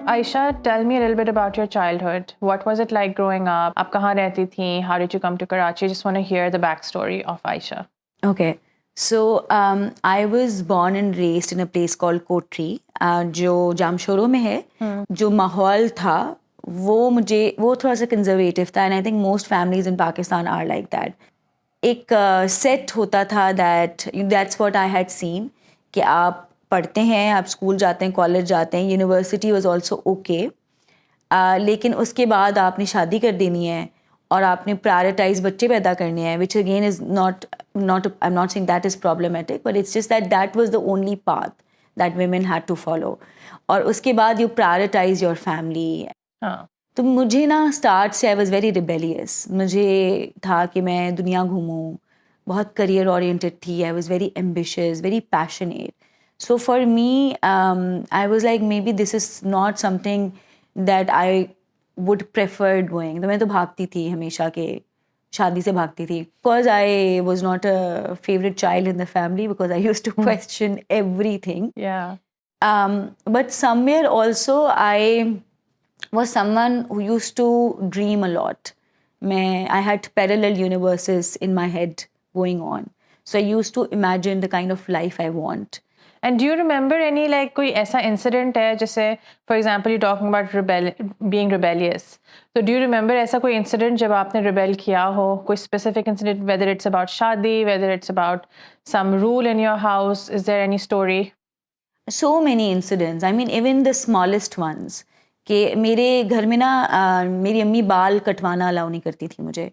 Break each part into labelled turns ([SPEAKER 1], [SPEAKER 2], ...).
[SPEAKER 1] Aisha, tell me a little bit about your childhood. What was it like growing up? آپ کہاں رہتی تھیں? How did you come to Karachi? I just want to hear the backstory of Aisha.
[SPEAKER 2] Okay. So I was born and raised in a place called Kotri, جو جامشورو میں ہے. جو ماحول تھا وہ تھوڑا سا کنزرویٹو تھا, and I think most families in Pakistan are like that. ایک سیٹ ہوتا تھا that's what I had seen, کہ آپ پڑھتے ہیں, آپ اسکول جاتے ہیں, کالج جاتے ہیں, یونیورسٹی واز آلسو اوکے, لیکن اس کے بعد آپ نے شادی کر دینی ہے اور آپ نے پرائرٹائز بچے پیدا کرنے ہیں, which again is not I am not seeing that is problematic, but it's just that was the only path that women had to follow. اور اس کے بعد یو پرائرٹائز یور فیملی. تو مجھے نا اسٹارٹ سے آئی واز ویری ریبیلیس. مجھے تھا کہ میں دنیا گھوموں, بہت کریئر اورینٹیڈ تھی, I was very ambitious, very passionate. So for me I was like maybe this is not something that I would prefer doing. تو میں تو بھاگتی تھی ہمیشہ کہ شادی سے بھاگتی تھی, because I was not a favourite child in the family, because I use to question everything. But somewhere also I was someone who used to dream a lot. I had parallel universes in my head going on. So I used to imagine the kind of life I want.
[SPEAKER 1] And do you remember any like کوئی ایسا incident ہے جیسے for example you're talking about being rebellious. So do you remember ایسا کوئی incident جب آپ نے rebel کیا ہو, کوئی specific incident, whether it's about شادی, whether it's about some rule in your house, is there any story?
[SPEAKER 2] So many incidents. I mean even the smallest ones. کہ میرے گھر میں نا میری امی بال کٹوانا الاؤ نہیں کرتی تھی مجھے,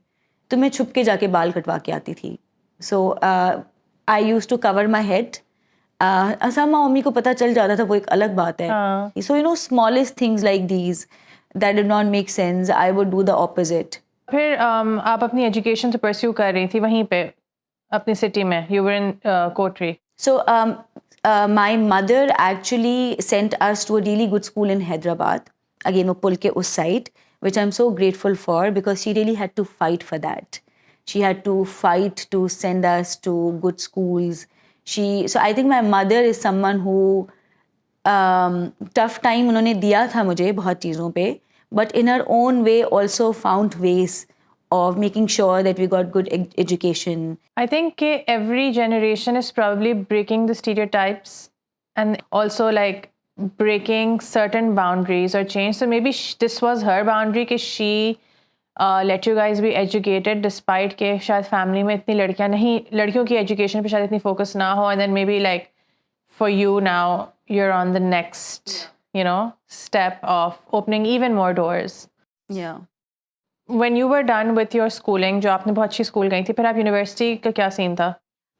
[SPEAKER 2] تو میں چھپ کے جا کے بال کٹوا کے آتی تھی. So I use to cover my head. Usama امی کو پتہ چل جاتا تھا وہ ایک الگ بات ہے. So you know smallest things like these that did not make sense, I would do the opposite.
[SPEAKER 1] پھر آپ اپنی ایجوکیشن تو پرسیو کر رہی تھی وہیں پہ اپنی سٹی میں, you were in Kotri.
[SPEAKER 2] So my mother actually sent us to a really good school in Hyderabad. Again, وہ پل کے اس side, which I'm so grateful for, because she really had to fight for that. She had to fight to send us to good schools. So I think my mother is someone who tough time انہوں نے دیا تھا مجھے بہت چیزوں پہ, but in her own way also found ways of making sure that we got good education.
[SPEAKER 1] I think every generation is probably breaking the stereotypes and also like breaking certain boundaries or change. So maybe this was her boundary کہ she let you guys be educated despite کہ شاید family میں اتنی لڑکیوں کی education پہ شاید اتنی فوکس نہ ہو, and then maybe like for you now you're on the next step of opening even more doors.
[SPEAKER 2] Yeah.
[SPEAKER 1] When you were done with your schooling, جو آپ نے بہت اچھی اسکول گئی تھی, پھر آپ یونیورسٹی کا کیا سین تھا؟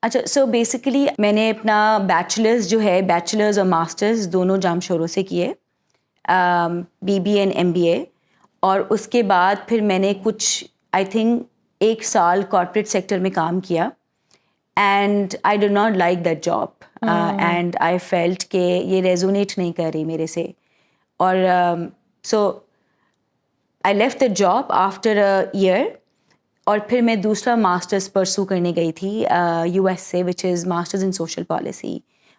[SPEAKER 2] اچھا, سو بیسیکلی میں نے اپنا بیچلرز جو ہے, بیچلرز اور ماسٹرز دونوں جامشورو سے کیے, B B and M B A. اور اس کے بعد پھر میں نے کچھ آئی تھنک 1 سال کارپوریٹ سیکٹر میں کام کیا, and I did not like that job, and I felt کہ یہ ریزونیٹ نہیں کر رہی میرے سے. اور so I left the job after a year, اور پھر میں دوسرا ماسٹرز پرسو کرنے گئی تھی یو ایس سے, وچ از ماسٹرز ان سوشل پالیسی.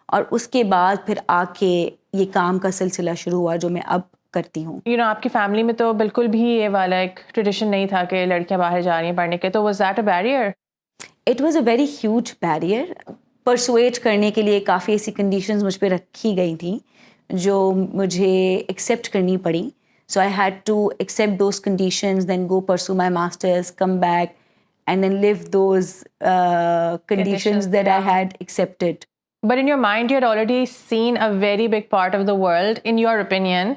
[SPEAKER 2] اور اس کے بعد پھر آ کے یہ کام کا سلسلہ شروع ہوا جو میں اب کرتی ہوں.
[SPEAKER 1] آپ کی فیملی میں تو بالکل بھی یہ والا ایک ٹریڈیشن نہیں تھا کہ لڑکیاں باہر جا رہی ہیں پڑھنے کے, تو was that a barrier?
[SPEAKER 2] It was a very huge barrier. Persuade کرنے کے لیے کافی ایسی کنڈیشنز مجھ پہ رکھی گئی تھیں جو مجھے ایکسیپٹ کرنی پڑی. So I had to accept those conditions, then go pursue my master's, come back, and then live those conditions that I had accepted.
[SPEAKER 1] But in your mind, you had already seen a very big part of the world, in your opinion,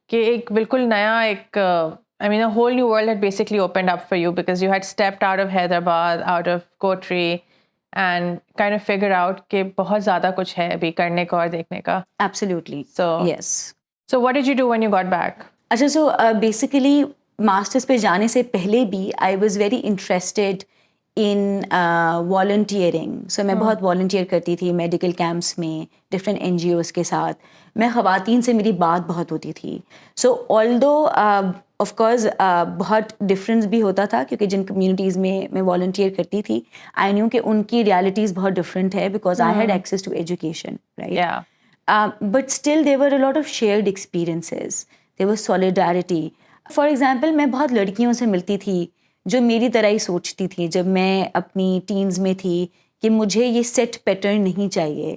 [SPEAKER 1] کہ ایک بالکل نیا ایک I mean a whole new world had basically opened up for you because you had stepped out of Hyderabad, out of Kotri, and kind of figured out کہ بہت زیادہ کچھ ہے ابھی کرنے کا اور دیکھنے کا.
[SPEAKER 2] Absolutely.
[SPEAKER 1] So
[SPEAKER 2] yes.
[SPEAKER 1] So what did you do when you got back?
[SPEAKER 2] اچھا, سو بیسیکلی ماسٹرس پہ جانے سے پہلے بھی I was very interested in volunteering. So میں بہت والنٹیئر کرتی تھی میڈیکل کیمپس میں, ڈفرینٹ این جی اوز کے ساتھ. میں خواتین سے میری بات بہت ہوتی تھی. سو آلدو آف کورس بہت ڈفرینس بھی ہوتا تھا, کیونکہ جن کمیونٹیز میں والنٹیئر کرتی تھی آئی نیو کہ ان کی ریالٹیز بہت ڈفرینٹ ہے, because I had access to education, right. But still there were a lot of shared experiences. there was solidarity. For example, میں بہت لڑکیوں سے ملتی تھی جو میری طرح ہی سوچتی تھی جب میں اپنی ٹینز میں تھی کہ مجھے یہ سیٹ پیٹرن نہیں چاہیے,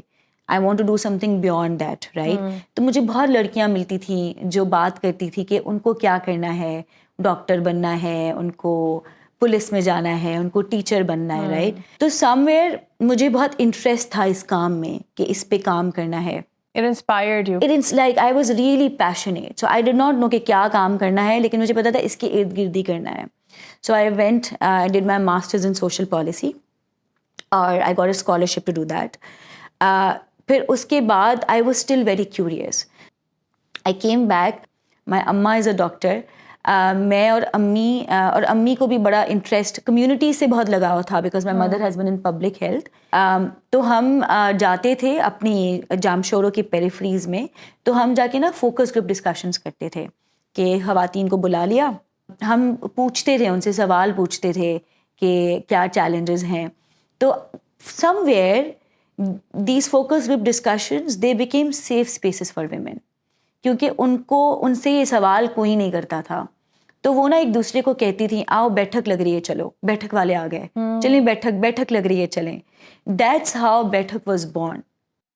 [SPEAKER 2] I want to do something beyond that, right. تو مجھے بہت لڑکیاں ملتی تھیں جو بات کرتی تھی کہ ان کو کیا کرنا ہے, ڈاکٹر بننا ہے, ان کو پولیس میں جانا ہے, ان کو ٹیچر بننا ہے, رائٹ. تو سم ویئر مجھے بہت انٹرسٹ تھا اس کام میں کہ اس پہ کام کرنا ہے.
[SPEAKER 1] It inspired you.
[SPEAKER 2] It's like I was really passionate. So I did not know کہ کیا کام کرنا ہے, لیکن مجھے پتا تھا اس کے ارد گرد ہی کرنا ہے. So I went, I did my masters in social policy اور I got a scholarship to do that. پھر اس کے بعد I was still very curious. I came back, my amma is a doctor. میں اور امی کو بھی بڑا انٹرسٹ کمیونٹی سے بہت لگاؤ تھا because my mother has been in public health. تو ہم جاتے تھے اپنی جامشورو کی پیریفریز میں, تو ہم جا کے نا فوکس گروپ ڈسکشنس کرتے تھے کہ خواتین کو بلا لیا, ہم پوچھتے تھے ان سے, سوال پوچھتے تھے کہ کیا چیلنجز ہیں. تو somewhere these focus group discussions they became safe spaces for women, کیونکہ ان سے یہ سوال کوئی نہیں کرتا تھا. تو وہ نا ایک دوسرے کو کہتی تھیں آؤ بیٹھک لگ رہی ہے, چلو بیٹھک والے آ گئے, چلیں بیٹھک لگ رہی ہے, چلیں. دیٹس ہاؤ بیٹھک was born.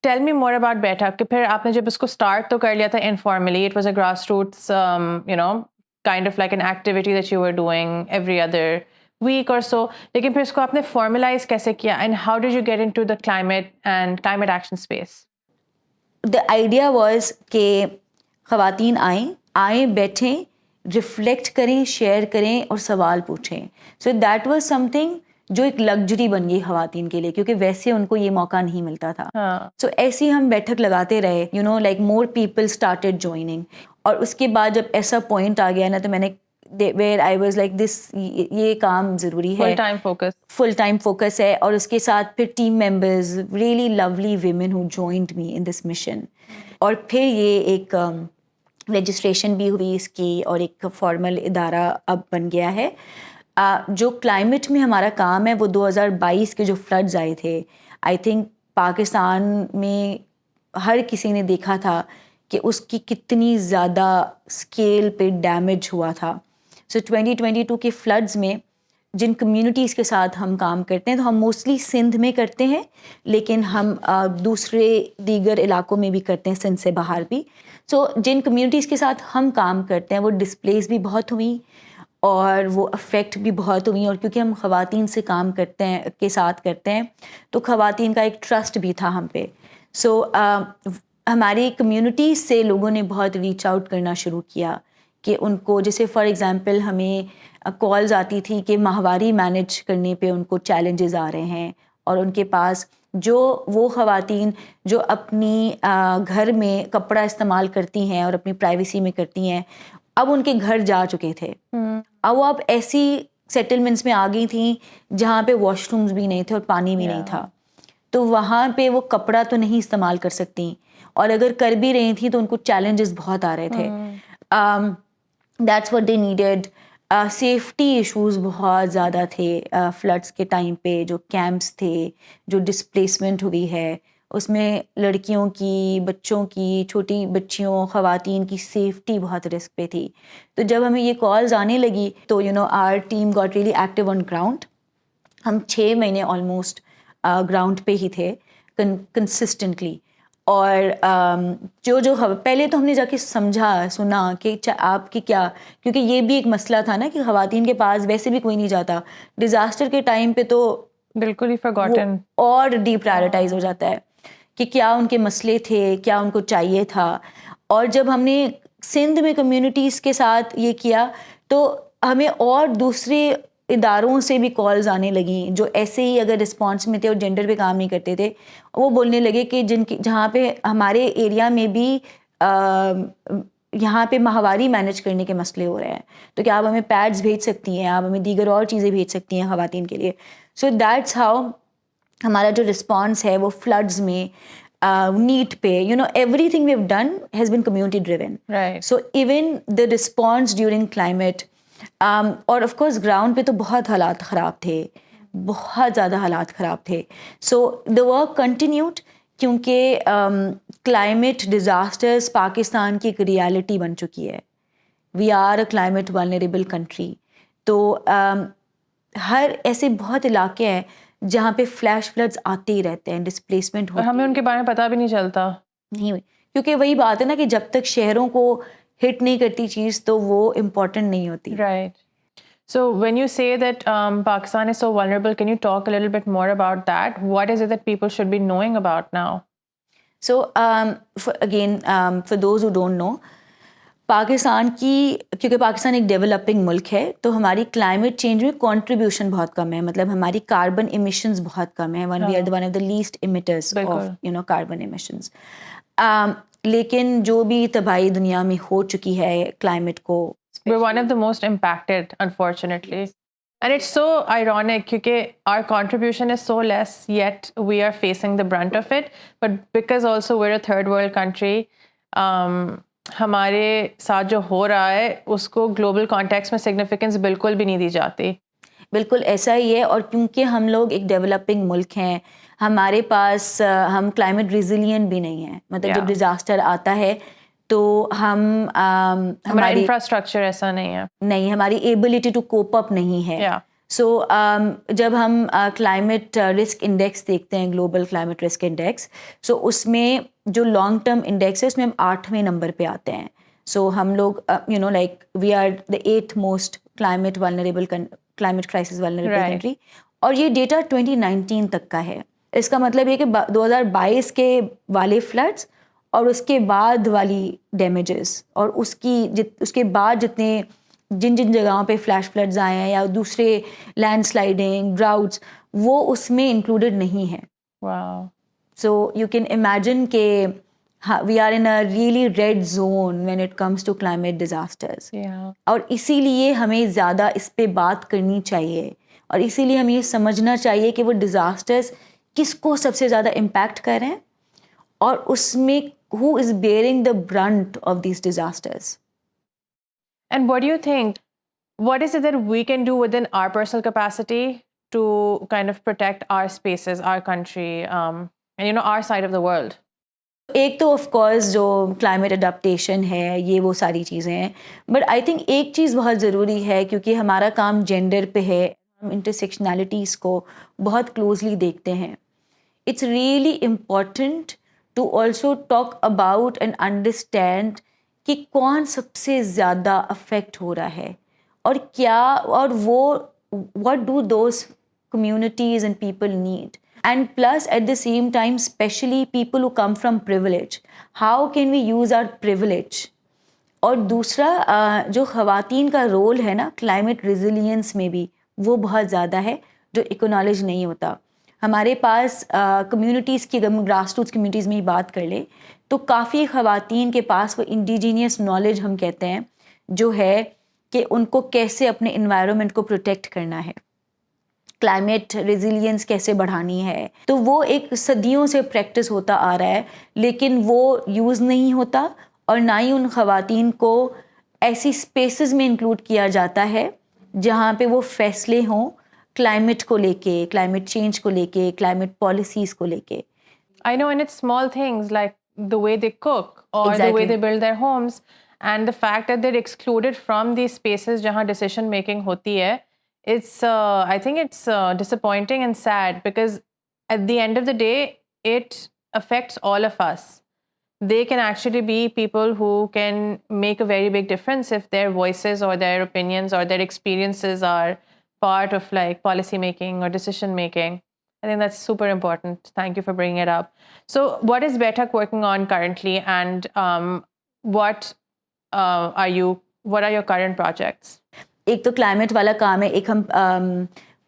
[SPEAKER 1] Tell me more about بیٹھک کہ پھر آپ نے جب اس کو اسٹارٹ تو کر لیا تھا informally, it was a grass roots kind of like an activity that you were doing every other week or so, لیکن پھر اس کو آپ نے فارملائز کیسے کیا and how did you get into the climate action space?
[SPEAKER 2] The idea was کہ خواتین آئیں بیٹھیں, ریفلیکٹ کریں, شیئر کریں اور سوال پوچھیں. So that was some thing جو ایک لگژری بن گئی خواتین کے لیے, کیونکہ ویسے ان کو یہ موقع نہیں ملتا تھا. سو ایسے ہی ہم بیٹھک لگاتے رہے, like more people started joining. اور اس کے بعد جب ایسا پوائنٹ آ گیا نا, تو میں نے where I was like this, یہ کام ضروری ہے, فل ٹائم فوکس ہے. اور اس کے ساتھ پھر team members, really lovely women who joined me in this mission. اور پھر یہ ایک رجسٹریشن بھی ہوئی اس کی, اور ایک فارمل ادارہ اب بن گیا ہے. جو کلائمیٹ میں ہمارا کام ہے وہ 2022 کے جو فلڈز آئے تھے, آئی تھنک پاکستان میں ہر کسی نے دیکھا تھا کہ اس کی کتنی زیادہ اسکیل پہ ڈیمیج ہوا تھا. سو 2022 کے فلڈز میں جن کمیونٹیز کے ساتھ ہم کام کرتے ہیں, تو ہم موسٹلی سندھ میں کرتے ہیں, لیکن ہم دوسرے دیگر علاقوں میں بھی کرتے ہیں, سندھ سے باہر بھی. سو جن کمیونٹیز کے ساتھ ہم کام کرتے ہیں وہ ڈسپلیز بھی بہت ہوئیں اور وہ افیکٹ بھی بہت ہوئیں. اور کیونکہ ہم خواتین سے کام کرتے ہیں, کے ساتھ کرتے ہیں, تو خواتین کا ایک ٹرسٹ بھی تھا ہم پہ. سو ہماری کمیونٹی سے لوگوں نے بہت ریچ آؤٹ کرنا شروع کیا کہ ان کو, جیسے فار ایگزامپل ہمیں کالز آتی تھی کہ ماہواری مینیج کرنے پہ ان کو چیلنجز آ رہے ہیں, اور ان کے پاس جو وہ خواتین جو اپنی گھر میں کپڑا استعمال کرتی ہیں اور اپنی پرائیویسی میں کرتی ہیں, اب ان کے گھر جا چکے تھے. اب وہ اب ایسی سیٹلمنٹس میں آ گئی تھیں جہاں پہ واش رومز بھی نہیں تھے اور پانی بھی نہیں تھا, تو وہاں پہ وہ کپڑا تو نہیں استعمال کر سکتی, اور اگر کر بھی رہی تھیں تو ان کو چیلنجز بہت آ رہے تھے. That's what they needed. Safety issues بہت زیادہ تھے فلڈس کے ٹائم پہ. جو کیمپس تھے, جو ڈسپلیسمنٹ ہوئی ہے, اس میں لڑکیوں کی, بچوں کی, چھوٹی بچیوں, خواتین کی سیفٹی بہت رسک پہ تھی. تو جب ہمیں یہ کالز آنے لگی تو our team got really active on ground. ہم 6 مہینے آلموسٹ گراؤنڈ پہ ہی تھے کنسسٹنٹلی. اور جو پہلے تو ہم نے جا کے سنا کہ آپ کی کیا, کیونکہ یہ بھی ایک مسئلہ تھا نا کہ خواتین کے پاس ویسے بھی کوئی نہیں جاتا. ڈیزاسٹر کے ٹائم پہ تو
[SPEAKER 1] بالکل ہی فرگاٹن
[SPEAKER 2] اور ڈی پرائرٹائز ہو جاتا ہے کہ کیا ان کے مسئلے تھے, کیا ان کو چاہیے تھا. اور جب ہم نے سندھ میں کمیونٹیز کے ساتھ یہ کیا تو ہمیں اور دوسرے اداروں سے بھی کالز آنے لگیں جو ایسے ہی اگر رسپانس میں تھے اور جینڈر پہ کام نہیں کرتے تھے. وہ بولنے لگے کہ جہاں پہ ہمارے ایریا میں بھی یہاں پہ ماہواری مینیج کرنے کے مسئلے ہو رہے ہیں, تو کیا آپ ہمیں پیڈز بھیج سکتی ہیں, آپ ہمیں دیگر اور چیزیں بھیج سکتی ہیں خواتین کے لیے. سو دیٹس ہاؤ ہمارا جو رسپانس ہے وہ فلڈز میں نیٹ پہ, everything we have done has been community driven. So even the response during climate, اور آف کورس گراؤنڈ پہ تو بہت حالات خراب تھے, بہت زیادہ حالات خراب تھے. سو دا ورک کنٹینیوڈ, کیونکہ کلائمیٹ ڈیزاسٹرز پاکستان کی ایک ریالٹی بن چکی ہے. We are a climate vulnerable country. تو ہر ایسے بہت علاقے ہیں جہاں پہ فلیش فلڈز آتے ہی رہتے ہیں, ڈسپلیسمنٹ
[SPEAKER 1] اور ہمیں ان کے بارے میں پتہ بھی نہیں چلتا.
[SPEAKER 2] نہیں ہوئی, کیونکہ وہی بات ہے نا کہ جب تک شہروں کو ہٹ نہیں کرتی چیز تو وہ امپورٹنٹ نہیں ہوتی.
[SPEAKER 1] Right. So when you say that Pakistan is so vulnerable, can you talk a little bit more about that? What is it that people should be knowing about now?
[SPEAKER 2] So for those who don't know, Pakistan کی, کیونکہ پاکستان ایک developing ملک ہے تو ہماری climate change میں contribution بہت کم ہے. مطلب ہماری کاربن ایمیشنز بہت کم ہیں. We are one of the least emitters of carbon emissions. لیکن جو بھی تباہی دنیا میں ہو چکی ہے کلائمیٹ کو,
[SPEAKER 1] We're one of the most impacted, unfortunately. And it's so ironic because our contribution is so less, yet we are facing the brunt of it. But because also we're a third world country, ہمارے ساتھ جو ہو رہا ہے اس کو global context میں significance بالکل بھی نہیں دی جاتی.
[SPEAKER 2] بالکل ایسا ہی ہے. اور کیونکہ ہم لوگ ایک ڈیولپنگ ملک ہیں, ہمارے پاس ہم کلائمیٹ ریزیلینٹ بھی نہیں ہیں. مطلب جب ڈیزاسٹر آتا ہے تو
[SPEAKER 1] ہمارا انفراسٹرکچر ایسا نہیں ہے,
[SPEAKER 2] نہیں, ہماری ایبلٹی ٹو کوپ اپ نہیں ہے. سو جب ہم کلائمیٹ رسک انڈیکس دیکھتے ہیں, گلوبل کلائمیٹ رسک انڈیکس, سو اس میں جو لانگ ٹرم انڈیکس ہے اس میں ہم 8ویں نمبر پہ آتے ہیں. سو ہم لوگ like we are the 8th most climate crisis vulnerable country. اور یہ ڈیٹا 2019 تک کا ہے. اس کا مطلب یہ کہ 2022 کے والے فلڈس اور اس کے بعد والی ڈیمیجز اور اس کے بعد جن جگہوں پہ فلیش فلڈز آئے ہیں یا دوسرے لینڈ سلائڈنگ, ڈراؤٹس, وہ اس میں انکلوڈیڈ نہیں ہے. سو یو کین امیجن کہ we are in a really red zone when it comes to climate disasters. اور اسی لیے ہمیں زیادہ اس پہ بات کرنی چاہیے, اور اسی لیے ہمیں یہ سمجھنا چاہیے کہ وہ ڈیزاسٹرز کس کو سب سے زیادہ امپیکٹ کر رہے ہیں, اور اس میں who is bearing the brunt of these disasters.
[SPEAKER 1] And what do you think? What is it that we can do within our personal capacity to kind of protect our spaces, our country, and our side of the world?
[SPEAKER 2] ایک تو of course جو climate adaptation ہے یہ وہ ساری چیزیں ہیں, but I think ایک چیز بہت ضروری ہے کیونکہ ہمارا کام جینڈر پہ ہے, ہم انٹرسیکشنالٹیز کو بہت کلوزلی دیکھتے ہیں. It's really important to also talk about and understand کہ کون سب سے زیادہ افیکٹ ہو رہا ہے اور کیا, اور وہ what do those communities and people need. And plus at the same time, especially people who come from privilege, how can we use our privilege? اور دوسرا جو خواتین کا رول ہے نا کلائمیٹ ریزیلینس میں بھی, وہ بہت زیادہ ہے جو اکنالج نہیں ہوتا. ہمارے پاس کمیونٹیز کی, اگر ہم گراس روٹس کمیونٹیز میں ہی بات کر لیں تو کافی خواتین کے پاس وہ انڈیجینیس نالج ہم کہتے ہیں جو ہے کہ ان کو کیسے اپنے انوائرمنٹ کو پروٹیکٹ کرنا ہے, کلائمیٹ ریزیلینس کیسے بڑھانی ہے. تو وہ ایک صدیوں سے پریکٹس ہوتا آ رہا ہے, لیکن وہ یوز نہیں ہوتا, اور نہ ہی ان خواتین کو ایسی اسپیسز میں انکلوڈ کیا جاتا ہے جہاں پہ وہ فیصلے ہوں کلائمیٹ کو لے کے, کلائمیٹ چینج کو لے کے, کلائمیٹ پالیسیز کو لے کے.
[SPEAKER 1] I know, and it's small things like the way they cook or the way they build their homes, and the fact that they're excluded from these spaces jahan decision making hoti hai. It's I think it's disappointing and sad because at the end of the day it affects all of us. They can actually be people who can make a very big difference if their voices or their opinions or their experiences are part of like policy making or decision making. I think that's super important. Thank you for bringing it up. So what is BETAC working on currently, and what are your current projects?
[SPEAKER 2] ایک تو climate والا کام ہے, ایک ہم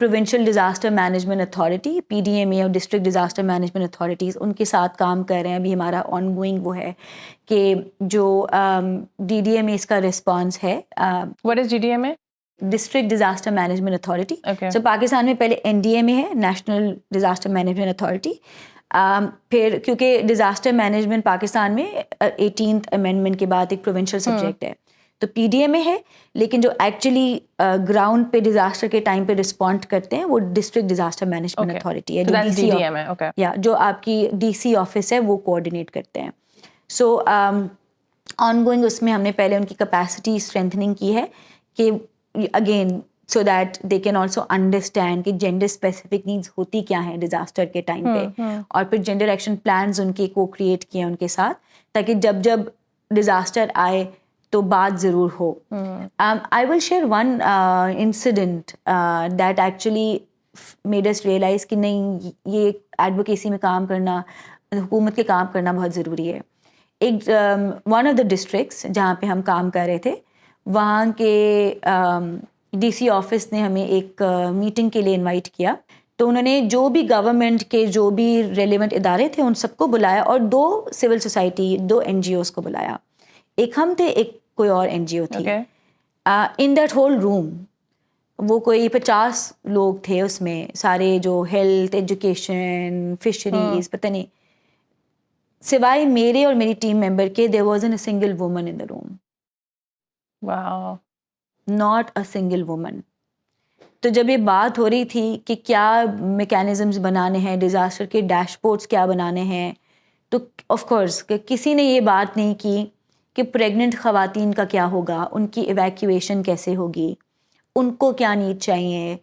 [SPEAKER 2] provincial disaster management authority PDMA اور district disaster management authorities ان کے ساتھ کام کر رہے ہیں. ابھی ہمارا آن گوئنگ وہ ہے کہ جو DDMA اس کا رسپانس ہے.
[SPEAKER 1] What is DDMA?
[SPEAKER 2] District disaster management authority. So Pakistan میں پہلے NDMA ہے, نیشنل ڈیزاسٹر مینجمنٹ اتھارٹی. پھر کیونکہ ڈیزاسٹر مینجمنٹ پاکستان میں 18th امینڈمنٹ کے بعد ایک پروونشل سبجیکٹ ہے, تو PDMA ہے, لیکن جو ایکچولی گراؤنڈ پہ ڈیزاسٹر کے ٹائم پہ رسپونڈ کرتے ہیں وہ ڈسٹرکٹ ڈیزاسٹر مینجمنٹ اتھارٹی ہے, جو آپ کی DC آفس ہے وہ کوآرڈینیٹ کرتے ہیں. سو آن گوئنگ اس میں ہم نے پہلے ان کی کیپیسٹی اسٹرینتھننگ کی ہے کہ again so that they can also understand کہ جینڈر اسپیسیفک نیڈس ہوتی کیا ہیں ڈیزاسٹر کے ٹائم پہ, اور پھر جینڈر ایکشن پلانز ان کے کو کریٹ کیے ان کے ساتھ, تاکہ جب ڈیزاسٹر آئے تو بات ضرور ہو. I will share one incident that actually made us realise کہ نہیں, یہ ایڈوکیسی میں کام کرنا, حکومت کے کام کرنا بہت ضروری ہے. ایک ون آف دا ڈسٹرکٹس جہاں پہ ہم کام کر رہے تھے, وہاں کے ڈی سی آفس نے ہمیں ایک میٹنگ کے لیے انوائٹ کیا. تو انہوں نے جو بھی گورنمنٹ کے جو بھی ریلیونٹ ادارے تھے ان سب کو بلایا, اور 2 سول سوسائٹی, 2 NGOs کو بلایا. ایک ہم تھے, ایک کوئی اور NGO تھی. ان دیٹ ہول روم وہ کوئی 50 لوگ تھے اس میں, سارے جو ہیلتھ, ایجوکیشن, فشریز, پتہ نہیں, سوائے میرے اور میری ٹیم ممبر کے there wasn't a single woman in the room.
[SPEAKER 1] Wow.
[SPEAKER 2] Not a single woman. تو جب یہ بات ہو رہی تھی کہ کیا میکینزمز بنانے ہیں, ڈیزاسٹر کے ڈیش بورڈس کیا بنانے ہیں, تو آف کورس کہ کسی نے یہ بات نہیں کی کہ پریگننٹ خواتین کا کیا ہوگا, ان کی ایویکیویشن کیسے ہوگی, ان کو کیا نیڈ چاہیے,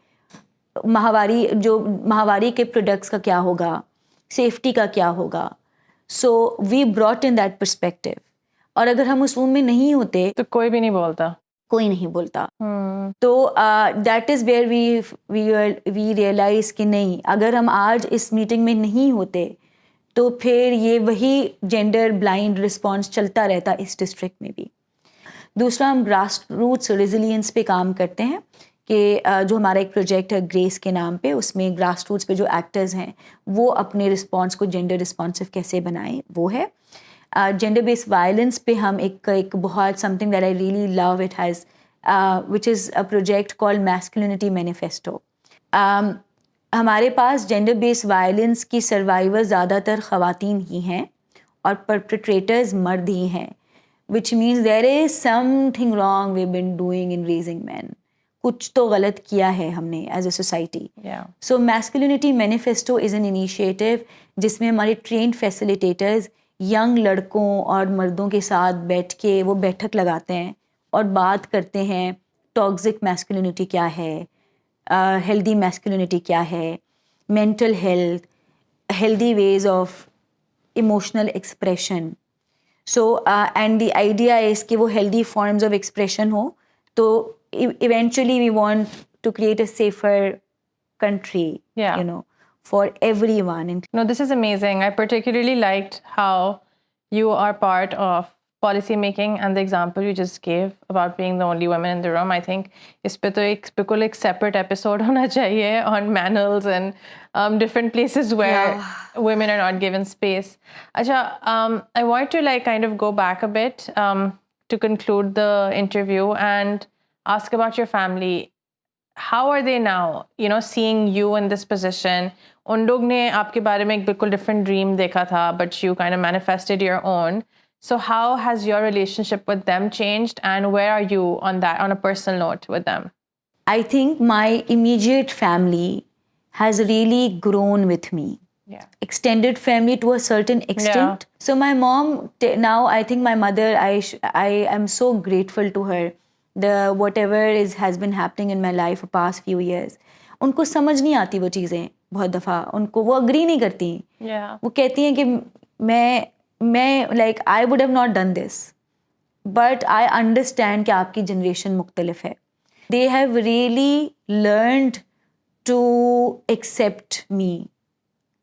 [SPEAKER 2] ماہواری کے پروڈکٹس کا کیا ہوگا, سیفٹی کا کیا ہوگا. So we brought in that perspective. اور اگر ہم اس روم میں نہیں ہوتے
[SPEAKER 1] تو کوئی بھی نہیں بولتا,
[SPEAKER 2] کوئی نہیں بولتا. تو that is where we realise کہ نہیں, اگر ہم آج اس میٹنگ میں نہیں ہوتے تو پھر یہ وہی جینڈر بلائنڈ رسپانس چلتا رہتا اس ڈسٹرکٹ میں بھی. دوسرا, ہم گراس روٹس ریزیلینس پہ کام کرتے ہیں کہ جو ہمارا ایک پروجیکٹ ہے گریس کے نام پہ, اس میں گراس روٹس پہ جو ایکٹرز ہیں وہ اپنے رسپانس کو جینڈر رسپانسو کیسے بنائیں, وہ ہے. جینڈر بیسڈ وائلنس پہ ہم ایک بہت something that I really love it has which is a project call masculinity manifesto. ہمارے پاس جینڈر بیسڈ وائلنس کی سروائیور زیادہ تر خواتین ہی ہیں اور پرپیٹریٹرز مرد ہی ہیں, which means there is something wrong we've been doing in raising men. کچھ تو غلط کیا ہے ہم نے as a society. So masculinity manifesto is an initiative جس میں ہمارے ٹرینڈ فیسیلیٹیٹرز ینگ لڑکوں اور مردوں کے ساتھ بیٹھ کے وہ بیٹھک لگاتے ہیں اور بات کرتے ہیں ٹاکسک میسکولینٹی کیا ہے, ہیلدی میسکولینٹی کیا ہے, mental health, healthy ways of emotional expression. So and the idea is کہ وہ ہیلدی فارمز آف ایکسپریشن ہو, تو eventually we want to create a safer country, you know, for everyone.
[SPEAKER 1] No, this is amazing. I particularly liked how you are part of policy making and the example you just gave about being the only woman in the room. I think is pe to ek bilkul ek separate episode hona chahiye on manels and different places where women are not given space. Acha, I want to like kind of go back a bit to conclude the interview and ask about your family. How are they now, you know, seeing you in this position? ان لوگ نے آپ کے بارے میں ایک بالکل different dream دیکھا تھا, but you kind of manifested your own. So how has your relationship with them changed and where are you on that, on a personal note with them?
[SPEAKER 2] I think my immediate family has really grown with me. Extended family to a certain extent. So my mom, now I think my mother, I am so grateful to her. Whatever has been happening in my life for past few years. ان کو سمجھ نہیں آتی وہ چیزیں, بہت دفعہ ان کو وہ اگری نہیں کرتی. وہ کہتی ہیں کہ میں like I would have not done this, but I understand کہ آپ کی جنریشن مختلف ہے. They have really learned to accept me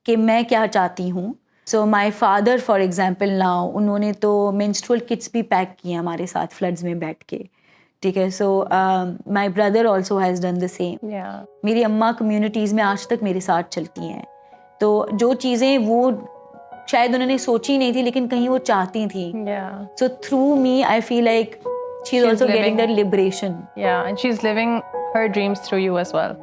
[SPEAKER 2] کہ میں کیا چاہتی ہوں. So my father for example now, انہوں نے تو مینسٹرول کٹس بھی پیک کیے ہمارے ساتھ فلڈز میں بیٹھ کے, ٹھیک ہے. So my brother also has done the same. میری اماں کمیونٹیز میں آج تک میرے ساتھ چلتی ہیں. تو جو چیزیں وہ شاید انہوں نے سوچی نہیں تھی لیکن کہیں وہ چاہتی تھیں. So through me I feel like she is also getting that liberation.
[SPEAKER 1] And she is living her dreams through you as well.